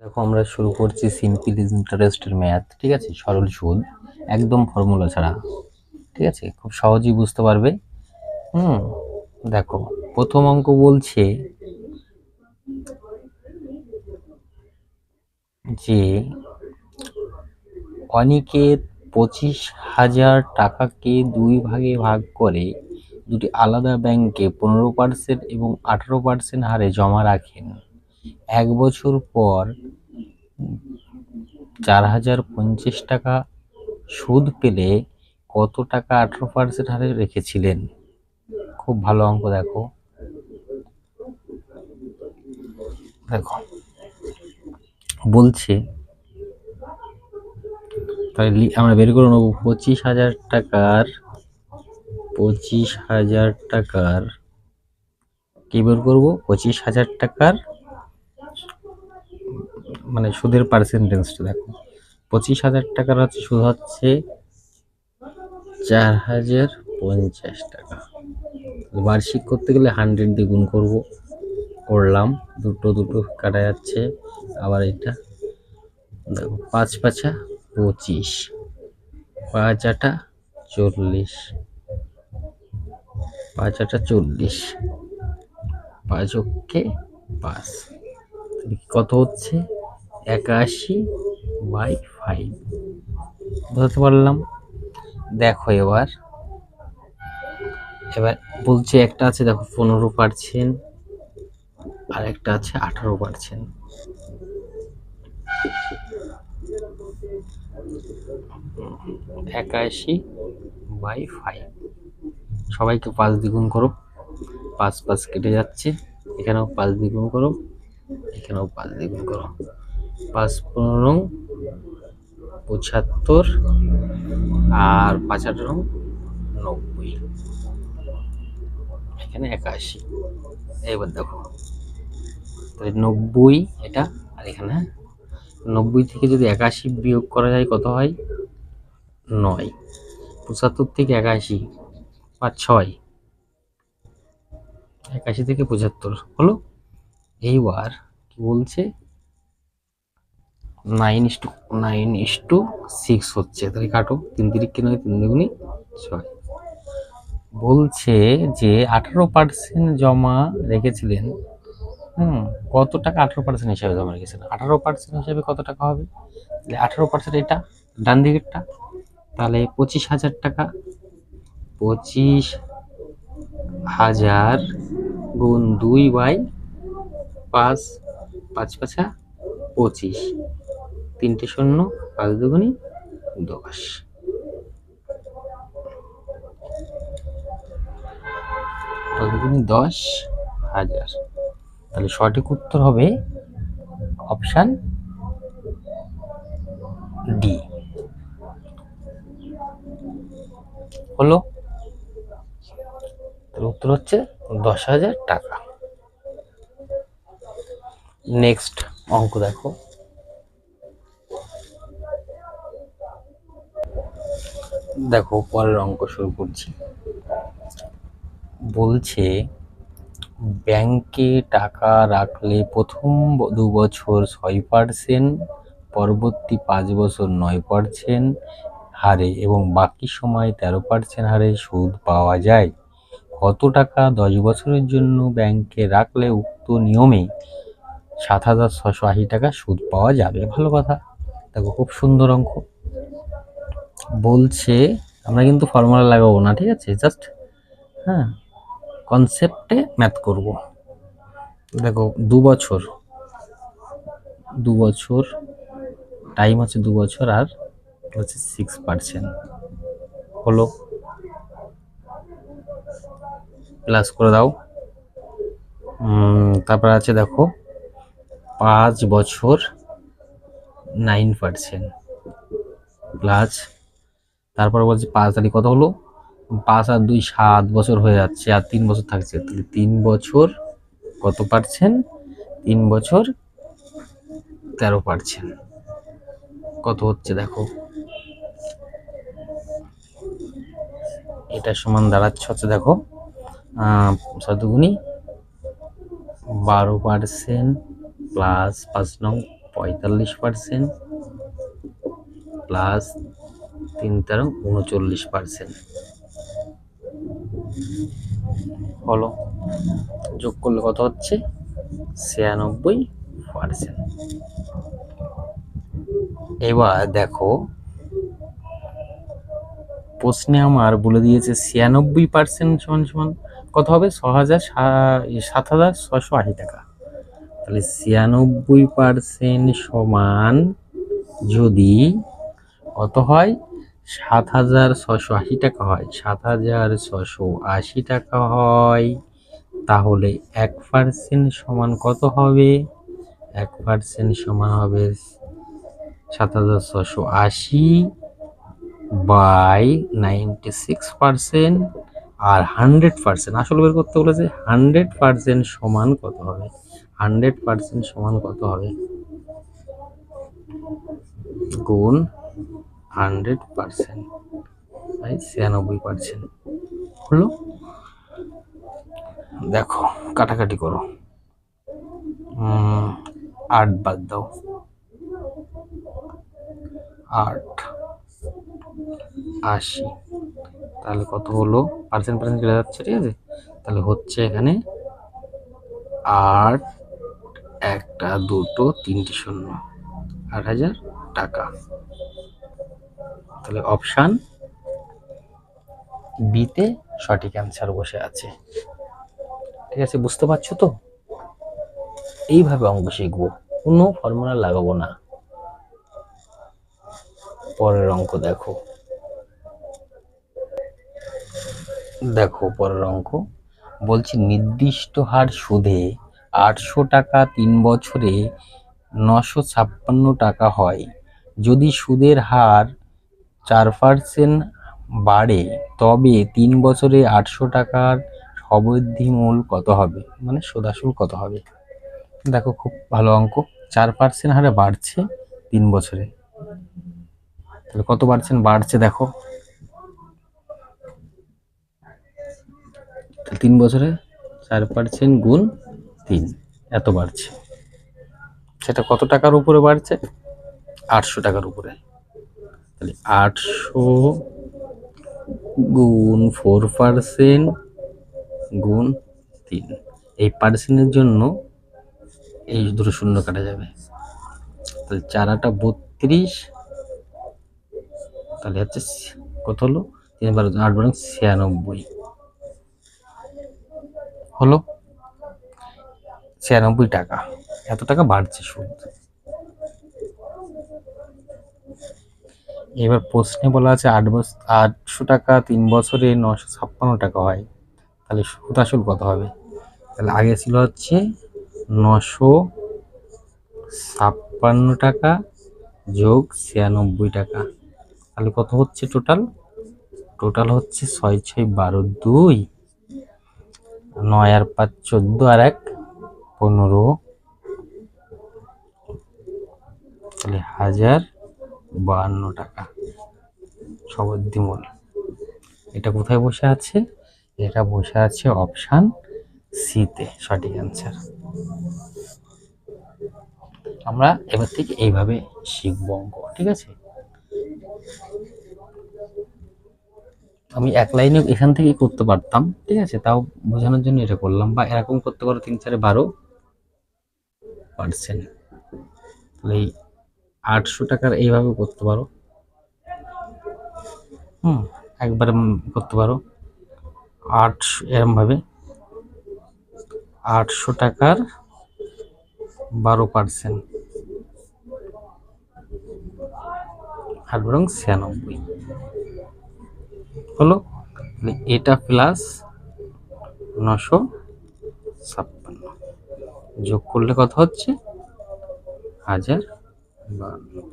দেখো আমরা শুরু করছি সিম্পল ইন্টারেস্টের ম্যাথ। ঠিক আছে, সরল সুদ, একদম ফর্মুলা ছাড়া। ঠিক আছে, খুব সহজেই বুঝতে পারবে। দেখো, প্রথম অঙ্ক বলছে যে অনিকেত 25,000 টাকাকে দুই ভাগে ভাগ করে দুটি আলাদা ব্যাংকে 15% এবং 18% হারে জমা রাখেন। 1 বছর পর 4,050 টাকা সুদ পেলে কত টাকা 18% হারে রেখেছিলেন? খুব ভালো অঙ্ক। দেখো দেখো বলছে, তাহলে আমরা বের করে নেবো 25,000 টাকার কি বের করবো? 25,000 টাকার মানে সুদের পার্সেন্টেজটা দেখো। 25,000 টাকার হচ্ছে সুদ হচ্ছে 4,050 টাকা। বার্ষিক করতে গেলে 100 দিয়ে গুণ করবো, করলাম, দুটো কাটা যাচ্ছে। আবার এটা দেখো, 5 পাঁচা 25, 5 আটা 40, 5 আটা 40, 5 অক্ষে 5, কত হচ্ছে? 81/5 বুঝতে পারলাম। দেখো এবার বলছে একটা আছে দেখো 15%, আর একটা আছে 18%। 81/5, সবাইকে 5 দ্বিগুণ করো, 5 5 কেটে যাচ্ছে। এখানেও 5 দ্বিগুণ করো, এখানেও 5 দ্বিগুণ করো। 5 15 75, আর 5 18 90, এখানে 81। এবার দেখো, তাহলে 90 এটা, আর এখানে 90 থেকে যদি 81 বিয়োগ করা যায় কত হয়? 9। 75 থেকে 81, 5 6, 81 থেকে 75 হলো। এইবার কি বলছে? 9:6 হচ্ছে, তাহলে কাটো, 3 3 9, 3 2 6। বলছে যে 18% জমা রেখেছিলেন। কত টাকা 18% হিসাবে জমা রেখেছিলেন? 18% হিসাবে কত টাকা হবে? 18% এটা ডান দিকেরটা, তাহলে 25,000 টাকা। 25,000 গুণ 2/5, 5 পাঁচা 25, 3টে শূন্য, 5 দুগুণি 10, 10,000। তাহলে সঠিক উত্তর হবে অপশান ডি। হলো, তাহলে উত্তর হচ্ছে 10,000 টাকা। নেক্সট অঙ্ক দেখো, দেখো পরের অঙ্ক শুরু করছি। বলছে ব্যাংকে টাকা রাখলে প্রথম 2 বছর 6%, পরবর্তী 5 বছর 9% হারে এবং বাকি সময় 13% হারে সুদ পাওয়া যায়। কত টাকা 10 বছরের জন্য ব্যাংকে রাখলে উক্ত নিয়মে 7,680 টাকা সুদ পাওয়া যাবে? ভালো কথা। দেখো খুব সুন্দর অঙ্ক। বলছে আমরা কিন্তু ফর্মুলা লাগাবো না, ঠিক আছে, জাস্ট কনসেপ্টে ম্যাথ করব। দেখো 2 বছর টাইম হচ্ছে 2 বছর, আর হচ্ছে 6% হলো। প্লাস করে দাও। তারপর আছে দেখো 5 বছর 9% প্লাস, তারপর বলছে 5 তারিখ কত হলো? 5 আর 2 7 বছর হয়ে যাচ্ছে, আর 3 বছর থাকছে, তাহলে 3 বছর কত পার্সেন্ট? 3 বছর 13%। কত হচ্ছে দেখো, এটা সমান দাঁড়াচ্ছে হচ্ছে দেখো 7 দুগুণি 12% প্লাস 5 নং 45% প্লাস 3 তেরো 39% হলো। যোগ করলে কত হচ্ছে? 96%। এবার দেখো প্রশ্নে আমার বলে দিয়েছে 96% সমান সমান কত হবে? 7,680 টাকা। তাহলে 96% সমান যদি কত হয়? 7,680 টাকা হয়, 7,680 টাকা হয়, তাহলে 1% সমান কত হবে? 1% সমান হবে 7,680 বাই 96%, আর 100% আসলে বের করতে বলেছে 100% সমান কত হবে? 100% সমান কত হবে? গুণ 100% বাই 96% হলো। দেখো কাটাকাটি করো, 8 বাদ দাও, 8 80, তাহলে কত হলো? পার্সেন্ট কেটে যাচ্ছে, ঠিক আছে? তাহলে হচ্ছে এখানে 8, 1টা 2টো 3টে শূন্য, 8,000 টাকা। তাহলে অপশান বিতে সঠিক অ্যান্সার বসে আছে। ঠিক আছে, বুঝতে পারছো তো? এইভাবে অঙ্ক শিখবো, কোনো ফর্মুলা লাগাবো না। পরের অঙ্ক দেখো, পরের অঙ্ক বলছি নির্দিষ্ট হার সুদে 800 টাকা 3 বছরে 956 টাকা হয়। যদি সুদের হার 4% বাড়ে তবে 3 বছরে 800 টাকার সবৃদ্ধি মূল কত হবে? মানে সুদ-আসল কত হবে? দেখো খুব ভালো অঙ্ক, 4% হারে বাড়ছে 3 বছরে, তাহলে কত পার্সেন্ট বাড়ছে দেখো। 3 বছরে 4% গুণ 3, এত বাড়ছে। সেটা কত টাকার উপরে বাড়ছে? 800 টাকার উপরে। তাহলে 800 গুণ 4% গুণ 3, এই পার্সেন্টের জন্য এই দুটো শূন্য কাটা যাবে, তাহলে 4 × 8 = 32, তাহলে হচ্ছে কত হলো? 3 × 8 = 96 হলো। 96 টাকা, এত টাকা বাড়ছে সুদ। এবার প্রশ্নে বলা আছে 800 টাকা 3 বছরে 956 টাকা হয়, তাহলে সুদ আসল কত হবে? তাহলে আগে ছিল হচ্ছে 956 টাকা যোগ 96 টাকা, তাহলে কত হচ্ছে টোটাল হচ্ছে 6 × 6 = 12, 2 9 আর 5 14 আর 1 15, তাহলে 1052 টাকা সবৃদ্ধি মূল। এটা কোথায় বসে আছে? এটা বসে আছে অপশান সিতে, সঠিক অ্যান্সার। আমরা এবার থেকে এইভাবে শিখব অঙ্ক, ঠিক আছে? আমি এক লাইনে এখান থেকেই করতে পারতাম, ঠিক আছে, তাও বোঝানোর জন্য এটা করলাম। বা এরকম করতে পারো 3 × 4 = 12%, তাহলে এই 800 টাকার এইভাবে করতে পারো, একবারে করতে পারো 800 এরম ভাবে 800 টাকার 12% আর বরং 96 হলো। এটা প্লাস 956 যোগ করলে কত হচ্ছে? 1052।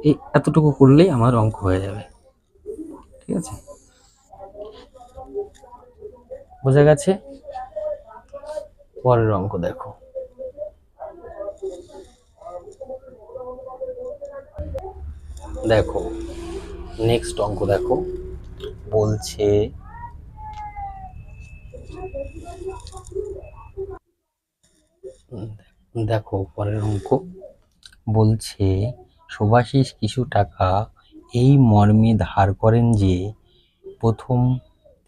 এই এতটুকু করলেই আমার অঙ্ক হয়ে যাবে, ঠিক আছে? বোঝা গেছে? পরের অঙ্ক দেখো, নেক্সট অঙ্ক দেখো, বলছে দেখো পরের অঙ্ক বলছে শুভাশিস কিছু টাকা এই মর্মে ধার করেন যে প্রথম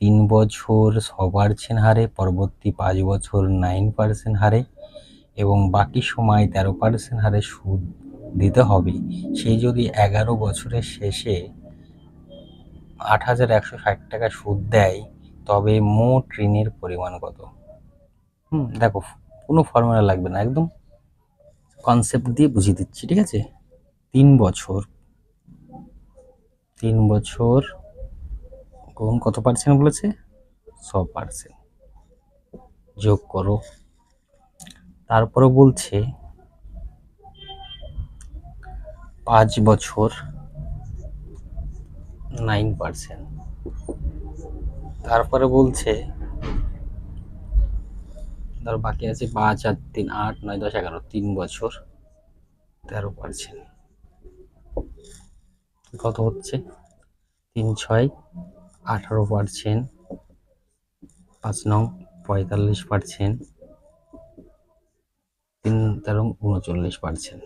3 বছর 6% হারে, পরবর্তী 5 বছর 9% হারে এবং বাকি সময় 13% হারে সুদ দিতে হবে। সে যদি 11 বছরের শেষে 8,160 টাকা সুদ দেয় তবে মোট ঋণের পরিমাণ কত? দেখো, কোনো ফর্মুলা লাগবে না, একদম কনসেপ্ট দিয়ে বুঝিয়ে দিচ্ছি, ঠিক আছে? 3 বছর গুণ কত পার্সেন্ট বলেছে? 100%। যোগ করো। তারপরে বলছে 5 বছর 9%। তারপরে বলছে ধর বাকি আছে 5 আর 3 8 9 10 11, 3 বছর 13%। কত হচ্ছে? 3 6 18%, 5 9 45%, 3 13 39%।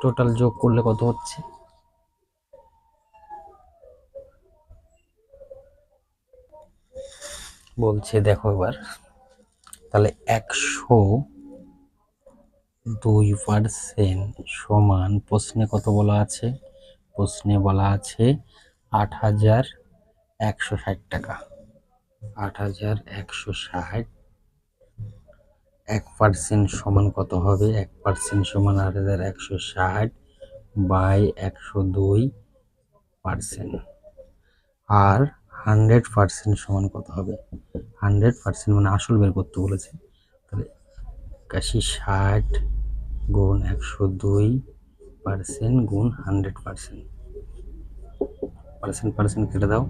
টোটাল যোগ করলে কত হচ্ছে? বলছে দেখো এবার, তাহলে 102% সমান, প্রশ্নে কত বলা আছে? প্রশ্নে বলা আছে 8,160 টাকা। 8,160, 1% সমান কত হবে? 1% সমান 8,160 বাই 102%। আর 100% সমান কত হবে? 100% মানে আসল বের করতে বলেছে, তাহলে 81 গুণ 102% গুণ 100%। পার্সেন্ট কেটে দাও,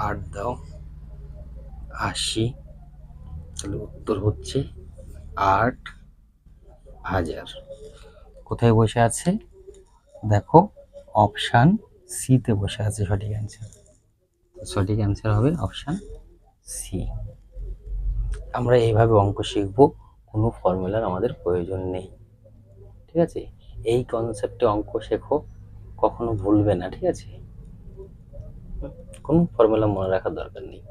8 দাও 80, তাহলে উত্তর হচ্ছে 8,000। কোথায় বসে আছে? দেখো, অপশান সিতে বসে আছে সঠিক অ্যান্সার। সঠিক অ্যান্সার হবে অপশান সি। আমরা এইভাবে অঙ্ক শিখবো, কোনো ফর্মুলার আমাদের প্রয়োজন নেই, ঠিক আছে? এই কনসেপ্টে অঙ্ক শেখো, কখনো ভুলবে না, ঠিক আছে? কোনো ফর্মুলা মনে রাখার দরকার নেই।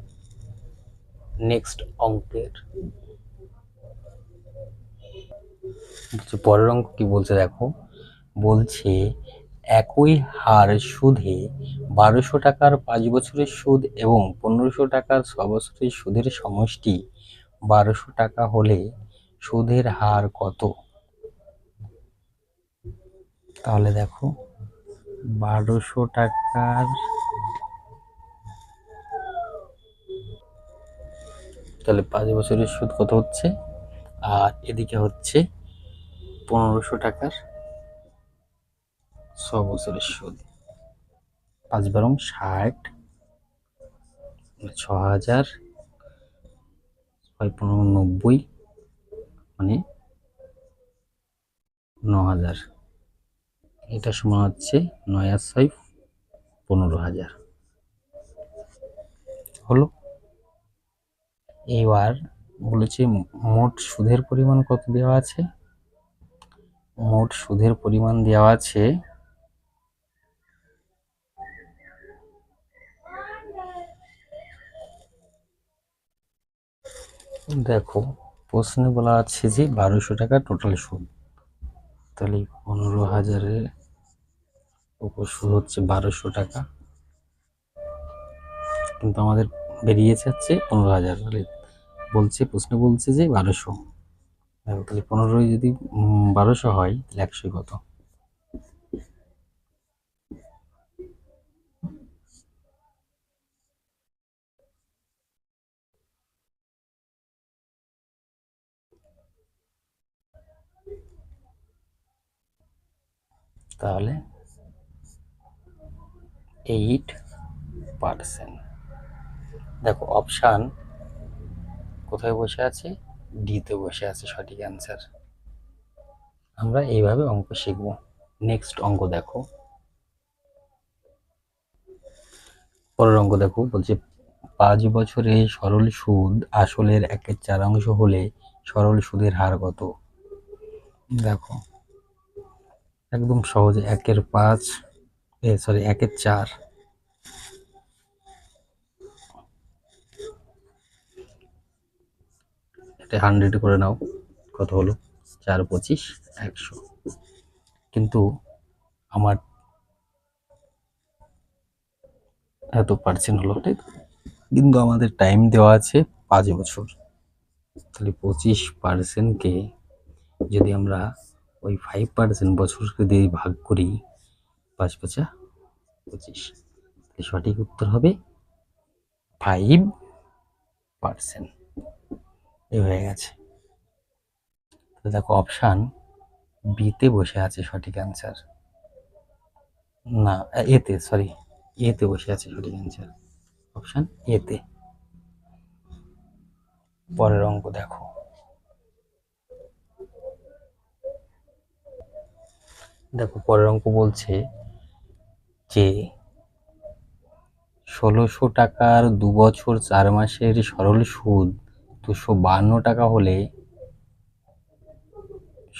নেক্সট অঙ্কের পরের অঙ্ক কি বলছে দেখো, বলছে একই হার সুদে 1200 টাকার 5 বছরের সুদ এবং 1500 টাকার 6 বছরের সুদের সমষ্টি 1200 টাকা হলে সুদের হার কত? তাহলে দেখো, 1200 টাকার, তাহলে 5 বছরের সুদ কত হচ্ছে? আর এদিকে হচ্ছে 1500 টাকার 6 বছরের সুদ। 5 বারং 60, 6,000, 6 15 90, মানে 9,000। এটা সমান হচ্ছে 9 আর 6 15,000 হলো। এবার বলেছে মোট সুদের পরিমাণ কত দেওয়া আছে? মোট সুদের পরিমাণ দেওয়া আছে দেখো, প্রশ্নে বলা আছে যে 1200 টাকা টোটাল সুদ, তাহলে 15,000-এর উপর সুদ হচ্ছে 1200 টাকা, কিন্তু আমাদের বেরিয়েছে হচ্ছে 15,000। তাহলে বলছে, প্রশ্ন বলছে যে 1200, তাহলে 15 যদি 1200 হয় তাহলে 100 কত? তাহলে 8%। দেখো, অপশান কোথায় বসে আছে? ডিতে বসে আছে সঠিক অ্যান্সার। আমরা এইভাবে অঙ্ক শিখব। নেক্সট অঙ্ক দেখো, পরের অঙ্ক দেখো, বলছে 5 বছরে সরল সুদ আসলের 1/4 হলে সরল সুদের হার কত? দেখো একদম সহজে 1/5 1/4 এটা 100 করে নাও, কত হলো? 4 25 100। কিন্তু আমার এত পার্সেন্ট হলো, ঠিক? কিন্তু আমাদের টাইম দেওয়া আছে 5 বছর। তাহলে 25%কে যদি আমরা ওই 5% বছরকে দিয়ে ভাগ করি, 5 5 25, তাহলে সঠিক উত্তর হবে 5%। এই হয়ে গেছে। তো দেখো অপশান বিতে বসে আছে সঠিক অ্যান্সার, না এতে, সরি, এতে বসে আছে সঠিক অ্যান্সার, অপশান এতে। পরের অঙ্ক দেখো। দেখো পরের অঙ্ক বলছে যে ১৬০০ টাকার ২ বছর ৪ মাসের সরল সুদ ২৫২ টাকা হলে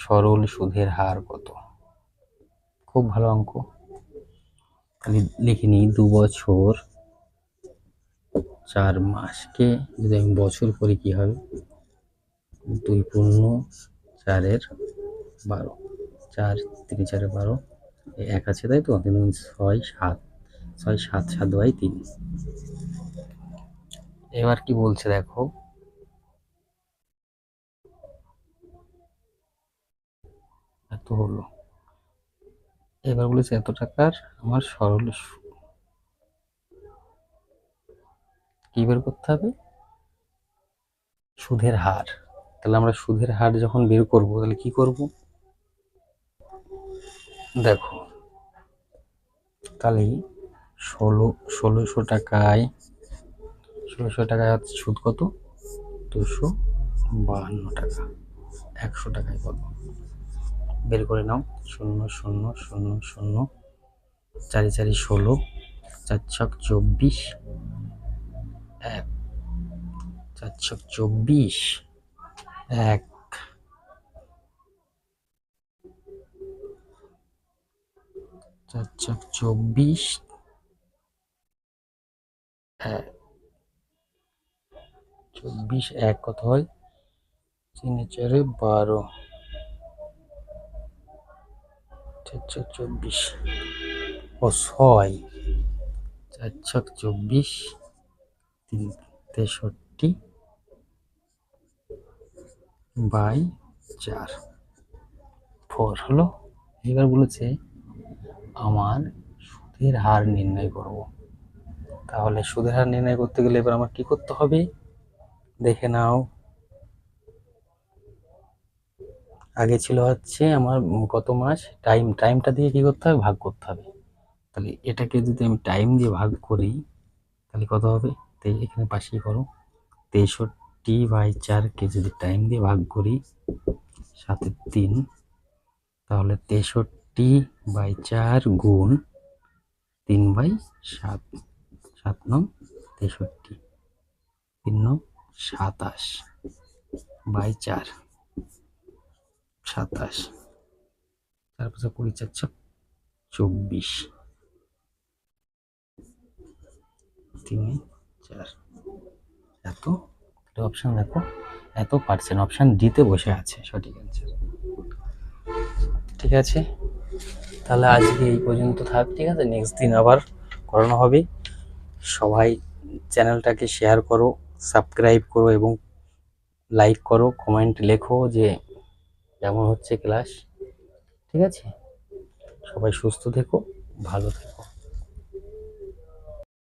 সরল সুদের হার কত? খুব ভালো অঙ্ক। তাহলে লিখে নিই, ২ বছর ৪ মাসকে যদি আমি বছর করি কি হবে? 2 পূর্ণ 4 12, 4 3 4 12, 1 আছে তাই তো, 3 6 7, 6 7 7/3। এবার কি বলছে দেখো, এত হলো। এবার বলেছে এত টাকার আমার সরল কি বের করতে হবে? সুদের হার। তাহলে আমরা সুদের হার যখন বের করব তাহলে কি করব? দেখো তাহলে ১৬০০ টাকায় হচ্ছে সুদ কত? ২৫২ টাকা। ১০০ টাকায় কত? বের করে নাও। ০ ০ ০ ০, ৪ ৪ ১৬, ৪ ছক ২৪, ১ ৪ ছক ২৪, ১ ৪ ছক ২৪, ২৪ ১ কত হয়? ৩ ৪ ১২, ৪ ছক ২৪ ও ৬, ৪ ছক ২৪, ৩ 63/4 হলো। এবার বলেছে আমার সুদের হার নির্ণয় করব। তাহলে সুদের হার নির্ণয় করতে গেলে এবার আমার কি করতে হবে? দেখে নাও। আগে ছিল হচ্ছে আমার কত মাস, টাইমটা দিয়ে কি করতে হবে? ভাগ করতে হবে। তাহলে এটাকে যদি আমি টাইম দিয়ে ভাগ করি তাহলে কত হবে? এখানে পাশেই করো। 63/4কে যদি টাইম দিয়ে ভাগ করি 7/3, তাহলে 63/4 গুণ 3/7, 7 নং 63, 3 নং 27/4, 27, তারপরে 20 4 ছক 24, 3 4, এত। অপশান দেখো এত পার্সেন্ট, অপশান ডিতে বসে আছে সঠিক অ্যান্সার। ঠিক আছে, তাহলে আজকে এই পর্যন্ত থাক। ঠিক আছে, নেক্সট দিন আবার করানো হবে। সবাই চ্যানেলটাকে শেয়ার করো, সাবস্ক্রাইব করো এবং লাইক করো, কমেন্ট লেখো যে কেমন হচ্ছে ক্লাস। ঠিক আছে, সবাই সুস্থ থেকো, ভালো থেকো।